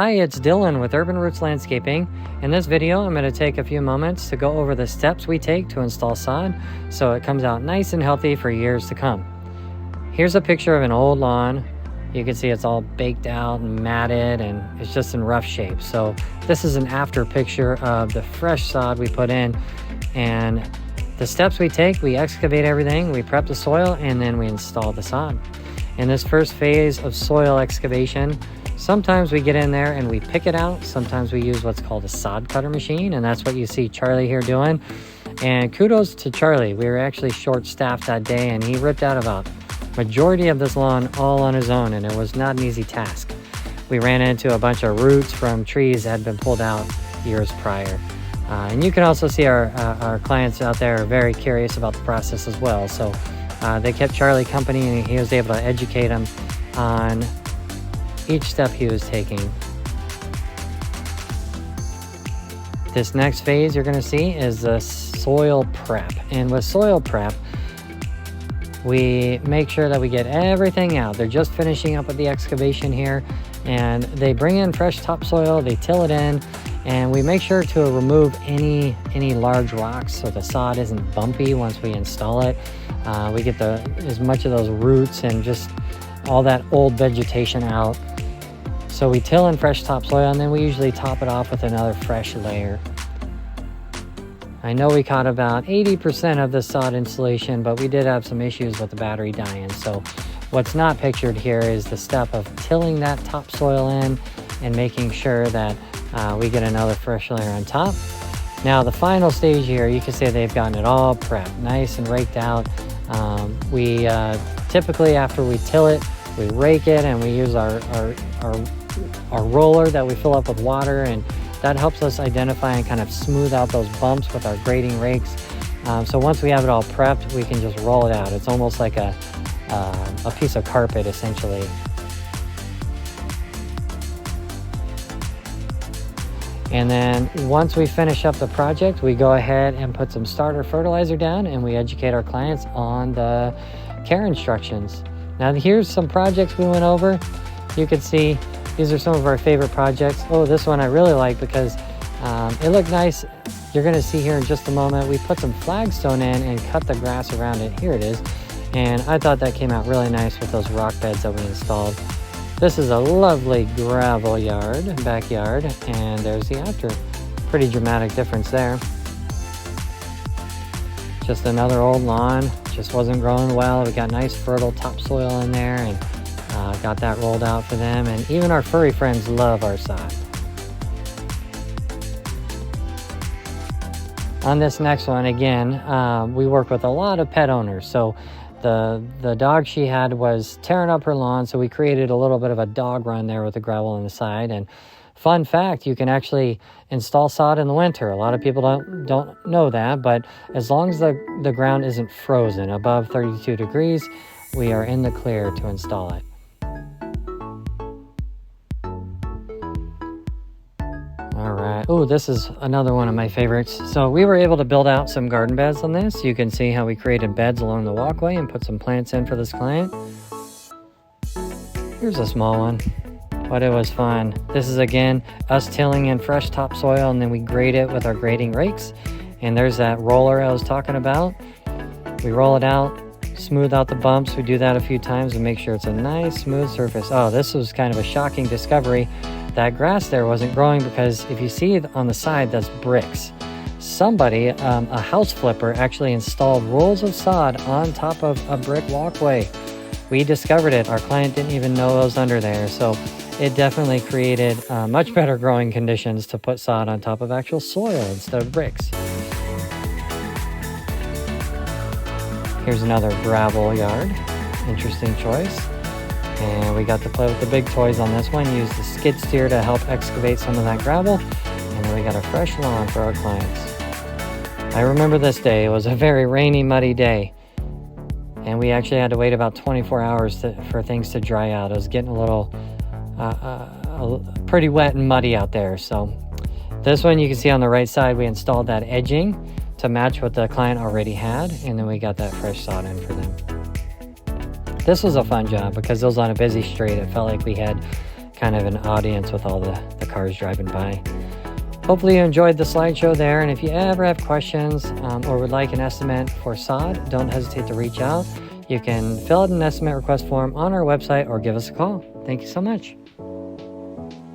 Hi, it's Dylan with Urban Roots Landscaping. In this video, I'm going to take a few moments to go over the steps we take to install sod so it comes out nice and healthy for years to come. Here's a picture of an old lawn. You can see it's all baked out and matted and it's just in rough shape. So this is an after picture of the fresh sod we put in, and the steps we take: we excavate everything, we prep the soil, and then we install the sod. In this first phase of soil excavation, sometimes we get in there and we pick it out. Sometimes we use what's called a sod cutter machine, and that's what you see Charlie here doing. And kudos to Charlie. We were actually short-staffed that day, and he ripped out about majority of this lawn all on his own, and it was not an easy task. We ran into a bunch of roots from trees that had been pulled out years prior. And you can also see our clients out there are very curious about the process as well. So they kept Charlie company, and he was able to educate them on each step he was taking. This next phase you're going to see is the soil prep. And with soil prep, we make sure that we get everything out. They're just finishing up with the excavation here, and they bring in fresh topsoil, they till it in, and we make sure to remove any large rocks so the sod isn't bumpy once we install it. We get as much of those roots and just all that old vegetation out. So we till in fresh topsoil, and then we usually top it off with another fresh layer. I know we caught about 80% of the sod installation, but we did have some issues with the battery dying. So what's not pictured here is the step of tilling that topsoil in and making sure that we get another fresh layer on top. Now the final stage here, you can see they've gotten it all prepped, nice and raked out. We typically, after we till it, we rake it, and we use our roller that we fill up with water, and that helps us identify and kind of smooth out those bumps with our grading rakes. So once we have it all prepped, we can just roll it out. It's almost like a piece of carpet, essentially. And then once we finish up the project, we go ahead and put some starter fertilizer down, and we educate our clients on the care instructions. Now here's some projects we went over. You can see these are some of our favorite projects. Oh, this one I really like because it looked nice. You're going to see here in just a moment, we put some flagstone in and cut the grass around it. Here it is. And I thought that came out really nice with those rock beds that we installed. This is a lovely gravel backyard, and there's the after. Pretty dramatic difference there. Just another old lawn, just wasn't growing well. We got nice fertile topsoil in there, and got that rolled out for them. And even our furry friends love our sod. On this next one, again, we work with a lot of pet owners. So the dog she had was tearing up her lawn, so we created a little bit of a dog run there with the gravel on the side. And fun fact, you can actually install sod in the winter. A lot of people don't know that, but as long as the ground isn't frozen above 32 degrees, we are in the clear to install it. All right. Oh, this is another one of my favorites. So we were able to build out some garden beds on this. You can see how we created beds along the walkway and put some plants in for this client. Here's a small one, but it was fun. This is, again, us tilling in fresh topsoil, and then we grade it with our grading rakes. And there's that roller I was talking about. We roll it out, smooth out the bumps. We do that a few times and make sure it's a nice, smooth surface. Oh, this was kind of a shocking discovery. That grass there wasn't growing because if you see on the side, that's bricks. Somebody, a house flipper, actually installed rolls of sod on top of a brick walkway. We discovered it. Our client didn't even know it was under there. So it definitely created much better growing conditions to put sod on top of actual soil instead of bricks. Here's another gravel yard. Interesting choice. And we got to play with the big toys on this one. Use the skid steer to help excavate some of that gravel. And then we got a fresh lawn for our clients. I remember this day. It was a very rainy, muddy day. And we actually had to wait about 24 hours for things to dry out. It was getting a little pretty wet and muddy out there. So this one you can see on the right side, we installed that edging to match what the client already had. And then we got that fresh sod in for them. This was a fun job because it was on a busy street. It felt like we had kind of an audience with all the cars driving by. Hopefully you enjoyed the slideshow there, and if you ever have questions or would like an estimate for sod, don't hesitate to reach out. You can fill out an estimate request form on our website or give us a call. Thank you so much.